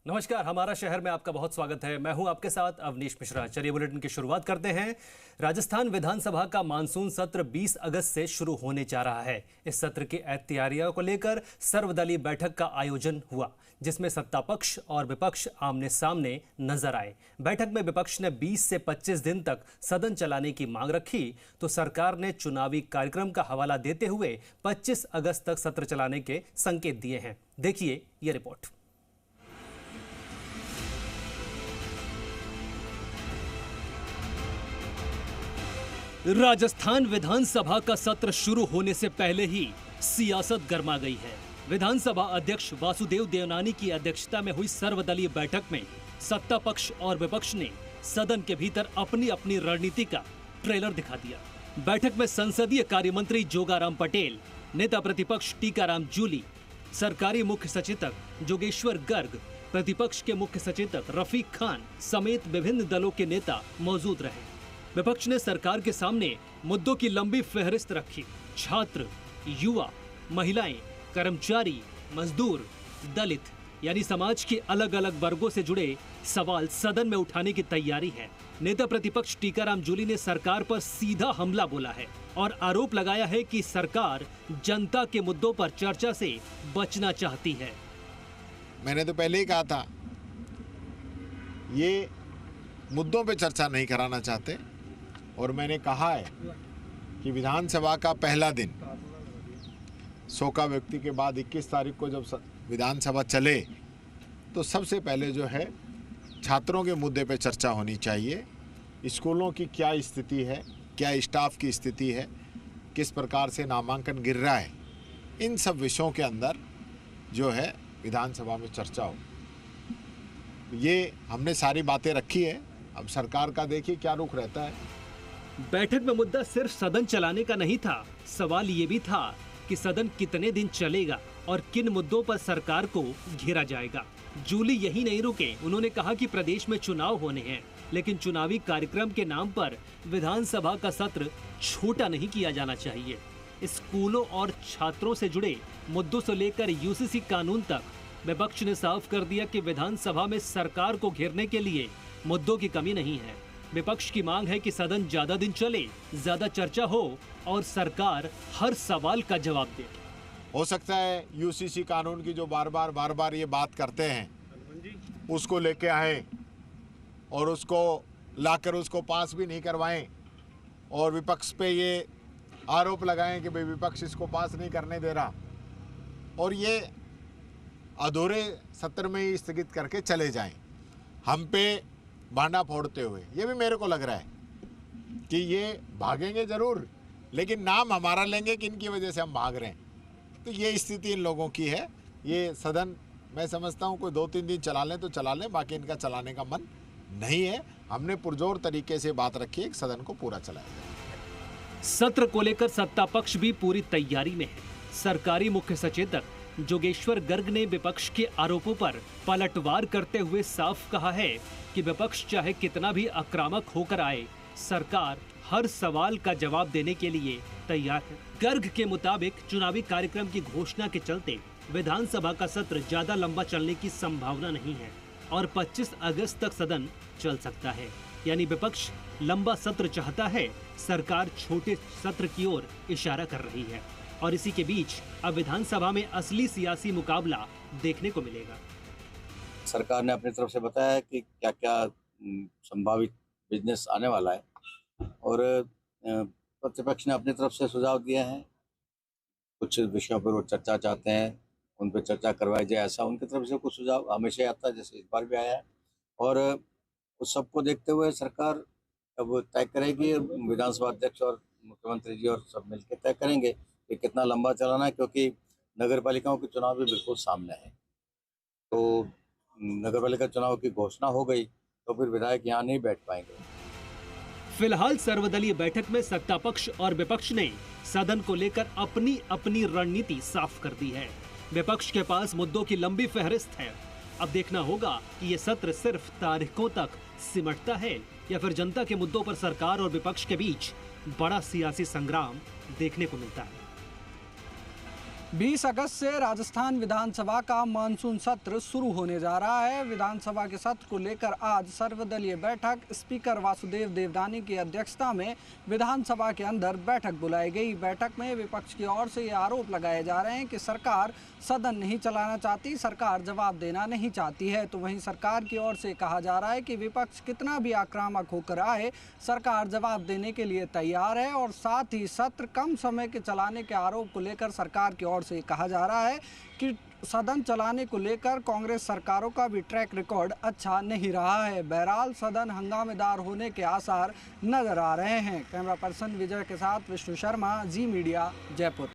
नमस्कार, हमारा शहर में आपका बहुत स्वागत है। मैं हूं आपके साथ अवनीश मिश्रा। चलिए बुलेटिन की शुरुआत करते हैं। राजस्थान विधानसभा का मानसून सत्र 20 अगस्त से शुरू होने जा रहा है। इस सत्र की तैयारियों को लेकर सर्वदलीय बैठक का आयोजन हुआ, जिसमें सत्ता पक्ष और विपक्ष आमने सामने नजर आए। बैठक में विपक्ष ने 20 से 25 दिन तक सदन चलाने की मांग रखी, तो सरकार ने चुनावी कार्यक्रम का हवाला देते हुए 25 अगस्त तक सत्र चलाने के संकेत दिए हैं। देखिए ये रिपोर्ट। राजस्थान विधानसभा का सत्र शुरू होने से पहले ही सियासत गर्मा गई है। विधानसभा अध्यक्ष वासुदेव देवनानी की अध्यक्षता में हुई सर्वदलीय बैठक में सत्ता पक्ष और विपक्ष ने सदन के भीतर अपनी अपनी रणनीति का ट्रेलर दिखा दिया। बैठक में संसदीय कार्य मंत्री जोगाराम पटेल, नेता प्रतिपक्ष टीकाराम जूली, सरकारी मुख्य सचेतक जोगेश्वर गर्ग, प्रतिपक्ष के मुख्य सचेतक रफीक खान समेत विभिन्न दलों के नेता मौजूद रहे। विपक्ष ने सरकार के सामने मुद्दों की लंबी फहरिस्त रखी। छात्र, युवा, महिलाएं, कर्मचारी, मजदूर, दलित यानी समाज के अलग अलग वर्गों से जुड़े सवाल सदन में उठाने की तैयारी है। नेता प्रतिपक्ष टीकाराम जूली ने सरकार पर सीधा हमला बोला है और आरोप लगाया है कि सरकार जनता के मुद्दों पर चर्चा से बचना चाहती है। मैंने तो पहले ही कहा था, ये मुद्दों पे चर्चा नहीं कराना चाहते। और मैंने कहा है कि विधानसभा का पहला दिन 100 का व्यक्ति के बाद 21 तारीख को जब विधानसभा चले तो सबसे पहले जो है छात्रों के मुद्दे पे चर्चा होनी चाहिए। स्कूलों की क्या स्थिति है, क्या स्टाफ की स्थिति है, किस प्रकार से नामांकन गिर रहा है, इन सब विषयों के अंदर जो है विधानसभा में चर्चा हो। ये हमने सारी बातें रखी है। अब सरकार का देखिए क्या रुख रहता है। बैठक में मुद्दा सिर्फ सदन चलाने का नहीं था, सवाल ये भी था कि सदन कितने दिन चलेगा और किन मुद्दों पर सरकार को घेरा जाएगा। जूली यही नहीं रुके, उन्होंने कहा कि प्रदेश में चुनाव होने हैं, लेकिन चुनावी कार्यक्रम के नाम पर विधानसभा का सत्र छोटा नहीं किया जाना चाहिए। स्कूलों और छात्रों से जुड़े मुद्दों से लेकर यूसीसी कानून तक विपक्ष ने साफ कर दिया कि विधानसभा में सरकार को घेरने के लिए मुद्दों की कमी नहीं है। विपक्ष की मांग है कि सदन ज्यादा दिन चले, ज्यादा चर्चा हो और सरकार हर सवाल का जवाब दे। हो सकता है यूसीसी कानून की जो बार बार ये बात करते हैं उसको लेके आए और उसको लाकर उसको पास भी नहीं करवाएं और विपक्ष पे ये आरोप लगाएं कि भाई विपक्ष इसको पास नहीं करने दे रहा और ये अधूरे सत्र में ही स्थगित करके चले जाएं, हम पे भांडा फोड़ते हुए। ये भी मेरे को लग रहा है कि ये भागेंगे जरूर, लेकिन नाम हमारा लेंगे कि इनकी वजह से हम भाग रहे हैं। तो ये स्थिति इन लोगों की है। ये सदन मैं समझता हूँ कोई 2-3 दिन चला लें तो चला लें, बाकी इनका चलाने का मन नहीं है। हमने पुरजोर तरीके से बात रखी है कि सदन को पूरा चलाया जाए। सत्र को लेकर सत्ता पक्ष भी पूरी तैयारी में है। सरकारी मुख्य सचेतक जोगेश्वर गर्ग ने विपक्ष के आरोपों पर पलटवार करते हुए साफ कहा है कि विपक्ष चाहे कितना भी आक्रामक होकर आए, सरकार हर सवाल का जवाब देने के लिए तैयार है। गर्ग के मुताबिक चुनावी कार्यक्रम की घोषणा के चलते विधानसभा का सत्र ज्यादा लंबा चलने की संभावना नहीं है और 25 अगस्त तक सदन चल सकता है। यानी विपक्ष लंबा सत्र चाहता है, सरकार छोटे सत्र की ओर इशारा कर रही है और इसी के बीच अब विधानसभा में असली सियासी मुकाबला देखने को मिलेगा। सरकार ने अपनी तरफ से बताया है कि क्या क्या संभावित बिजनेस आने वाला है और प्रतिपक्ष ने अपनी तरफ से सुझाव दिए हैं। कुछ विषयों पर वो चर्चा चाहते हैं, उन पर चर्चा करवाई जाए, ऐसा उनकी तरफ से कुछ सुझाव हमेशा आता है, जैसे इस बार भी आया है। और उस सबको देखते हुए सरकार अब तय करेगी, विधानसभा अध्यक्ष और मुख्यमंत्री जी और सब मिलकर तय करेंगे कि कितना लंबा चलाना है, क्योंकि नगर पालिकाओं के चुनाव भी बिल्कुल सामने है। तो नगर पालिका चुनाव की घोषणा हो गई तो फिर विधायक यहाँ नहीं बैठ पाएंगे। फिलहाल सर्वदलीय बैठक में सत्ता पक्ष और विपक्ष ने सदन को लेकर अपनी अपनी रणनीति साफ कर दी है। विपक्ष के पास मुद्दों की लंबी फहरिस्त है। अब देखना होगा कि ये सत्र सिर्फ तारीखों तक सिमटता है या फिर जनता के मुद्दों पर सरकार और विपक्ष के बीच बड़ा सियासी संग्राम देखने को मिलता है। 20 अगस्त से राजस्थान विधानसभा का मानसून सत्र शुरू होने जा रहा है। विधानसभा के सत्र को लेकर आज सर्वदलीय बैठक स्पीकर वासुदेव देवनानी की अध्यक्षता में विधानसभा के अंदर बैठक बुलाई गई। बैठक में विपक्ष की ओर से ये आरोप लगाए जा रहे हैं कि सरकार सदन नहीं चलाना चाहती, सरकार जवाब देना नहीं चाहती है। तो वहीं सरकार की ओर से कहा जा रहा है कि विपक्ष कितना भी आक्रामक होकर आए, सरकार जवाब देने के लिए तैयार है। और साथ ही सत्र कम समय के चलाने के आरोप को लेकर सरकार की ओर से कहा जा रहा है कि सदन चलाने को लेकर कांग्रेस सरकारों का भी ट्रैक रिकॉर्ड अच्छा नहीं रहा है। बहरहाल सदन हंगामेदार होने के आसार नजर आ रहे हैं। कैमरा पर्सन विजय के साथ विष्णु शर्मा, जी मीडिया, जयपुर।